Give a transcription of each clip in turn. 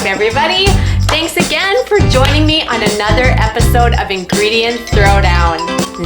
everybody. Thanks again for joining me on another episode of Ingredient Throwdown.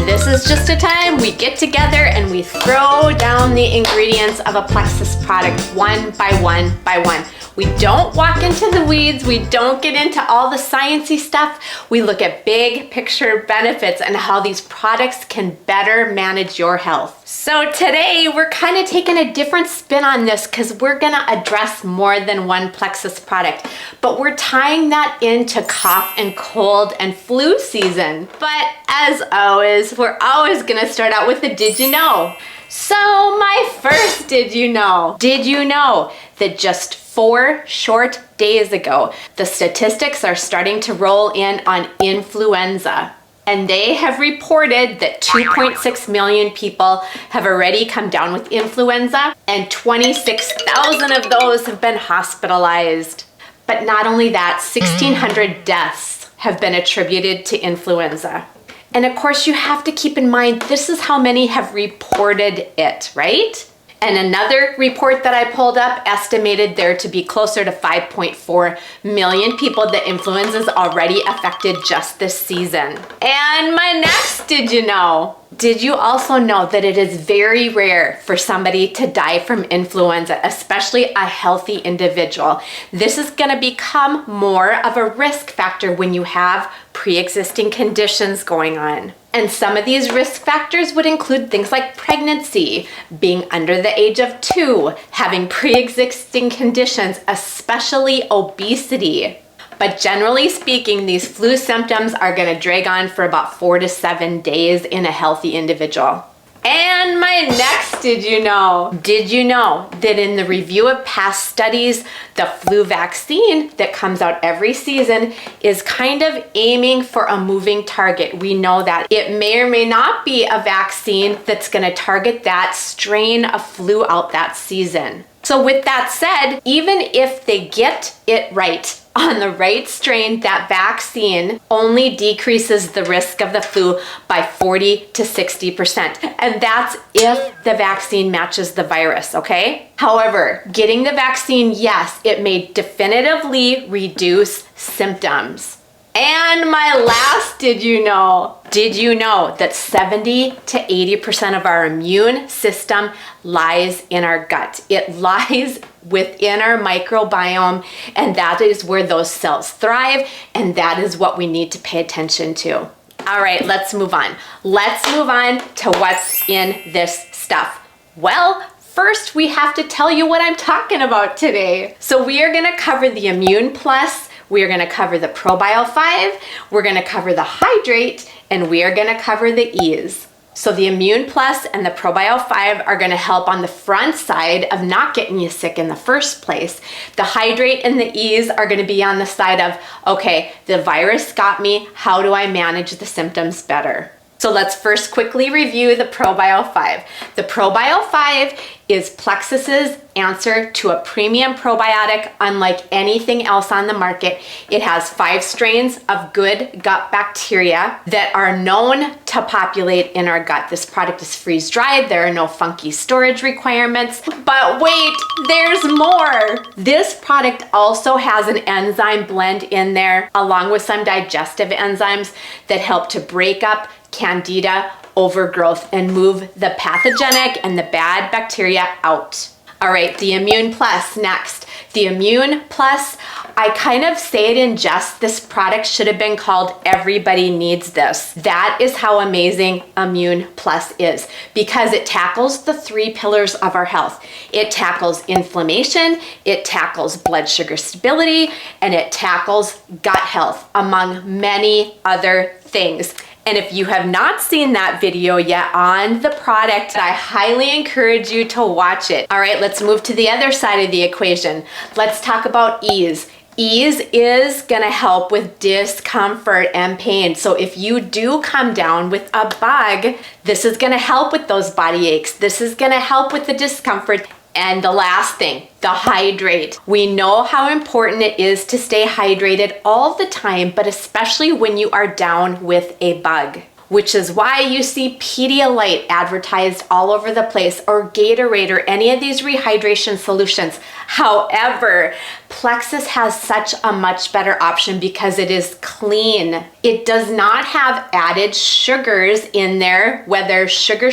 This is just a time we get together and we throw down the ingredients of a PlEXUS product one by one by one. We don't walk into the weeds, we don't get into all the sciencey stuff. We look at big picture benefits and how these products can better manage your health. So today we're kind of taking a different spin on this because we're gonna address more than one PlEXUS product, but we're tying that into cough and cold and flu season. But as always, we're always gonna start out with the did you know? So my first did you know? Did you know that just 4 short days ago, the statistics are starting to roll in on influenza? And they have reported that 2.6 million people have already come down with influenza, and 26,000 of those have been hospitalized. But not only that, 1,600 deaths have been attributed to influenza. And of course, you have to keep in mind, this is how many have reported it, right? And another report that I pulled up estimated there to be closer to 5.4 million people that influenza's already affected just this season. And my next did you know? Did you also know that it is very rare for somebody to die from influenza, especially a healthy individual? This is going to become more of a risk factor when you have pre-existing conditions going on. And some of these risk factors would include things like pregnancy, being under the age of 2, having pre-existing conditions, especially obesity. But generally speaking, these flu symptoms are going to drag on for about 4 to 7 days in a healthy individual. And my next did you know? Did you know that in the review of past studies, the flu vaccine that comes out every season is kind of aiming for a moving target? We know that it may or may not be a vaccine that's going to target that strain of flu out that season. So with that said, even if they get it right on the right strain, that vaccine only decreases the risk of the flu by 40 to 60%. And that's if the vaccine matches the virus, okay? However, getting the vaccine, yes, it may definitively reduce symptoms. And my last did you know? Did you know that 70 to 80% of our immune system lies in our gut? It lies within our microbiome, and that is where those cells thrive, and that is what we need to pay attention to. All right, let's move on. Let's move on to what's in this stuff. Well, first we have to tell you what I'm talking about today. So we are gonna cover the Immune Plus, we are going to cover the PROBIO 5, we're going to cover the HYDRATE, and we are going to cover the Ease. So the Immune Plus and the PROBIO 5 are going to help on the front side of not getting you sick in the first place. The HYDRATE and the Ease are going to be on the side of, okay, the virus got me, how do I manage the symptoms better? So let's first quickly review the PROBIO 5. The PROBIO 5 is PlEXUS's answer to a premium probiotic unlike anything else on the market. It has 5 strains of good gut bacteria that are known to populate in our gut. This product is freeze-dried. There are no funky storage requirements. But wait, there's more. This product also has an enzyme blend in there along with some digestive enzymes that help to break up Candida overgrowth and move the pathogenic and the bad bacteria out. All right, the Immune Plus next. The Immune Plus, I kind of say it in jest, this product should have been called Everybody Needs This. That is how amazing Immune Plus is, because it tackles the 3 pillars of our health. It tackles inflammation, it tackles blood sugar stability, and it tackles gut health, among many other things. And if you have not seen that video yet on the product, I highly encourage you to watch it. All right, let's move to the other side of the equation. Let's talk about Ease. Ease is gonna help with discomfort and pain. So if you do come down with a bug, this is gonna help with those body aches. This is gonna help with the discomfort. And the last thing, the HYDRATE. We know how important it is to stay hydrated all the time, but especially when you are down with a bug. which is why you see Pedialyte advertised all over the place, or Gatorade, or any of these rehydration solutions. However, PlEXUS has such a much better option because it is clean. It does not have added sugars in there, whether sugar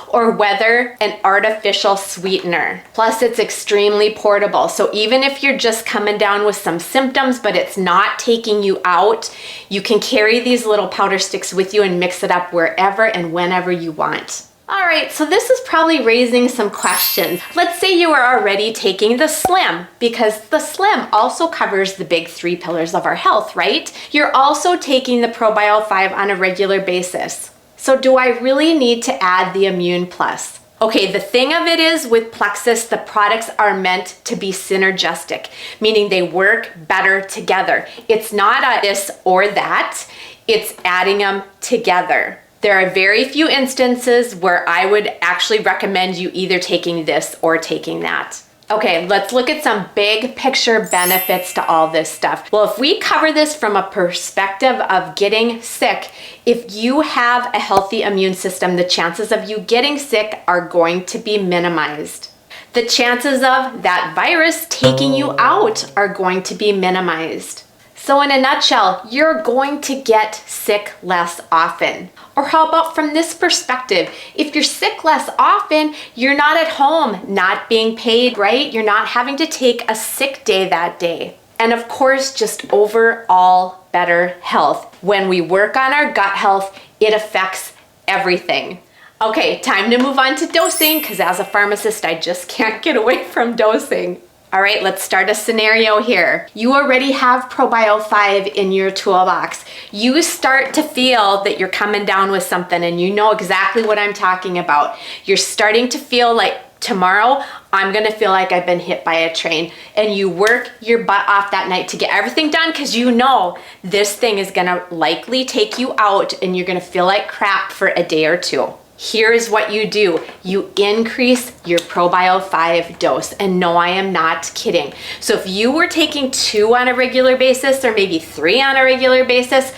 or whether an artificial sweetener. Plus, it's extremely portable. So even if you're just coming down with some symptoms, but it's not taking you out, you can carry these little powder sticks with you and mix it up wherever and whenever you want. All right, so this is probably raising some questions. Let's say you are already taking the Slim, because the Slim also covers the big 3 pillars of our health, right? You're also taking the PROBIO 5 on a regular basis. So do I really need to add the Immune Plus? Okay, the thing of it is with PlEXUS, the products are meant to be synergistic, meaning they work better together. It's not a this or that, it's adding them together. There are very few instances where I would actually recommend you either taking this or taking that. Okay, let's look at some big picture benefits to all this stuff. Well, if we cover this from a perspective of getting sick, if you have a healthy immune system, the chances of you getting sick are going to be minimized. The chances of that virus taking you out are going to be minimized. So in a nutshell, you're going to get sick less often. Or how about from this perspective? If you're sick less often, you're not at home, not being paid, right? You're not having to take a sick day that day. And of course, just overall better health. When we work on our gut health, it affects everything. Okay, time to move on to dosing, because as a pharmacist, I just can't get away from dosing. All right, let's start a scenario here. You already have PROBIO 5 in your toolbox. You start to feel that you're coming down with something, and you know exactly what I'm talking about. You're starting to feel like tomorrow, I'm gonna feel like I've been hit by a train, and you work your butt off that night to get everything done because you know this thing is gonna likely take you out and you're gonna feel like crap for a day or two. Here's what you do. You increase your PROBIO 5 dose. And no, I am not kidding. So if you were taking 2 on a regular basis or maybe 3 on a regular basis,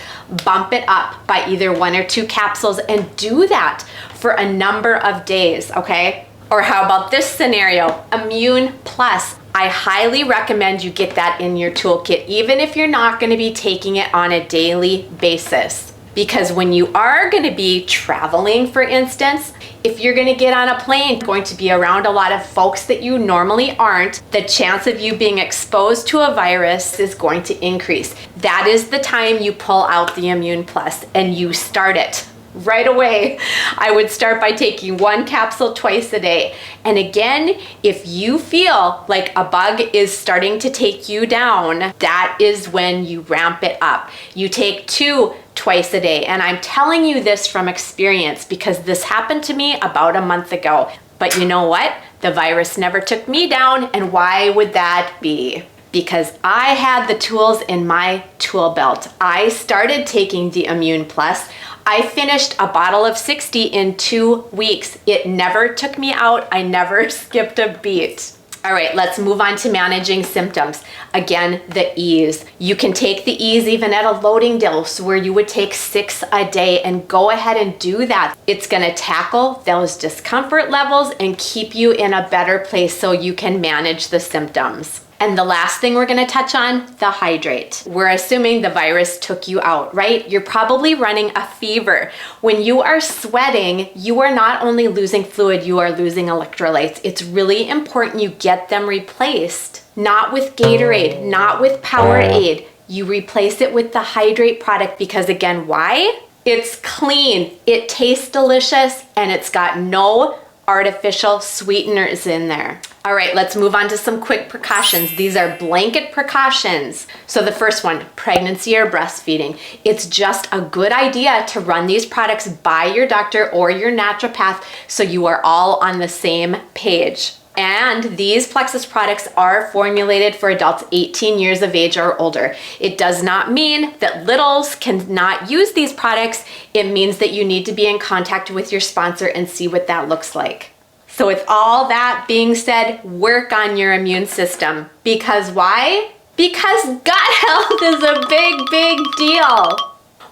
bump it up by either 1 or 2 capsules and do that for a number of days, okay? Or how about this scenario? Immune Plus. I highly recommend you get that in your toolkit, even if you're not gonna be taking it on a daily basis. Because when you are going to be traveling, for instance, if you're going to get on a plane, going to be around a lot of folks that you normally aren't, the chance of you being exposed to a virus is going to increase. That is the time you pull out the Immune Plus and you start it. Right away, I would start by taking 1 capsule twice a day. And again, if you feel like a bug is starting to take you down, that is when you ramp it up. You take 2 twice a day. And I'm telling you this from experience because this happened to me about a month ago. But you know what? The virus never took me down. And why would that be? Because I had the tools in my tool belt. I started taking the Immune Plus. I finished a bottle of 60 in 2 weeks. It never took me out. I never skipped a beat. All right, let's move on to managing symptoms. Again, the ease. You can take the ease even at a loading dose where you would take 6 a day and go ahead and do that. It's gonna tackle those discomfort levels and keep you in a better place so you can manage the symptoms. And the last thing we're gonna touch on, the hydrate. We're assuming the virus took you out, right? You're probably running a fever. When you are sweating, you are not only losing fluid, you are losing electrolytes. It's really important you get them replaced. Not with Gatorade, not with Powerade. You replace it with the Hydrate product because again, why? It's clean, it tastes delicious, and it's got no artificial sweeteners in there. All right, let's move on to some quick precautions. These are blanket precautions. So the first one, pregnancy or breastfeeding. It's just a good idea to run these products by your doctor or your naturopath so you are all on the same page. And these PlEXUS products are formulated for adults 18 years of age or older. It does not mean that littles cannot use these products. It means that you need to be in contact with your sponsor and see what that looks like. So with all that being said, work on your immune system. Because why? Because gut health is a big, big deal.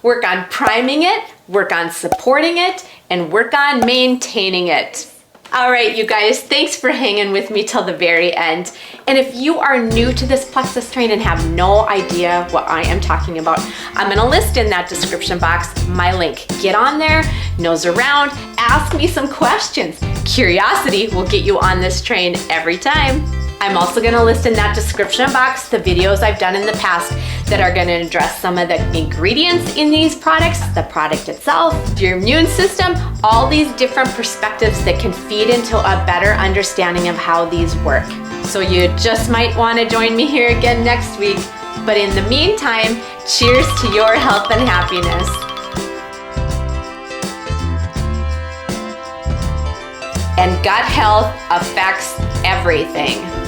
Work on priming it, work on supporting it, and work on maintaining it. All right, you guys, thanks for hanging with me till the very end. And if you are new to this PlEXUS train and have no idea what I am talking about, I'm gonna list in that description box my link. Get on there, nose around, ask me some questions. Curiosity will get you on this train every time. I'm also gonna list in that description box the videos I've done in the past that are gonna address some of the ingredients in these products, the product itself, your immune system, all these different perspectives that can feed into a better understanding of how these work. So you just might wanna join me here again next week. But in the meantime, cheers to your health and happiness. And gut health affects everything.